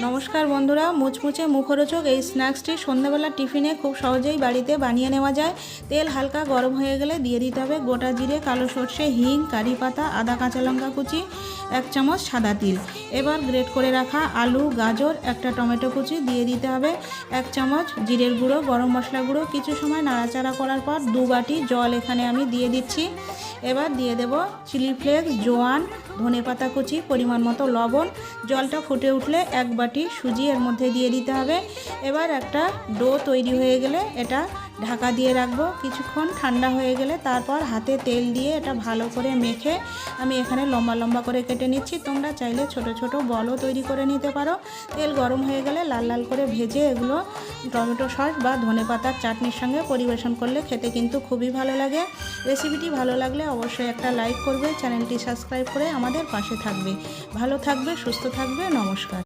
নমস্কার বন্ধুরা, মুচমুচে মুখরোচক এই স্ন্যাক্সটি সন্ধ্যাবেলা টিফিনে খুব সহজেই বাড়িতে বানিয়ে নেওয়া যায়। তেল হালকা গরম হয়ে গেলে দিয়ে দিতে হবে গোটা জিরে, কালো সর্ষে, হিং, কারি পাতা, আদা, কাঁচা লঙ্কা কুচি, 1 চামচ সাদা তিল। এবার গ্রেট করে রাখা আলু, গাজর, একটা টমেটো কুচি দিয়ে দিতে হবে, 1 চামচ জিরের গুঁড়ো, গরম মশলা গুঁড়ো। কিছু সময় নাড়াচাড়া করার পর 2 বাটি জল এখানে আমি দিয়ে দিচ্ছি। এবার দিয়ে দেব চিলি ফ্লেক্স, জোয়ান, ধনেপাতা কুচি, পরিমাণ মতো লবণ। জলটা ফুটে উঠলে 1 বাটি সুজি এর মধ্যে দিয়ে দিতে হবে। এবার একটা ডো তৈরি হয়ে গেলে এটা ঢাকা দিয়ে রাখবো। কিছুক্ষণ ঠান্ডা হয়ে গেলে তারপর হাতে তেল দিয়ে এটা ভালো করে মেখে আমি এখানে লম্বা লম্বা করে কেটে নিচ্ছি। তোমরা চাইলে ছোট ছোট বলও তৈরি করে নিতে পারো। তেল গরম হয়ে গেলে লাল লাল করে ভেজে এগুলো টমেটো সস বা ধনেপাতার চাটনির সঙ্গে পরিবেশন করলে খেতে কিন্তু খুবই ভালো লাগে। রেসিপিটি ভালো লাগলে অবশ্যই একটা লাইক করবে, চ্যানেলটি সাবস্ক্রাইব করে আমাদের পাশে থাকবে। ভালো থাকবে, সুস্থ থাকবে। নমস্কার।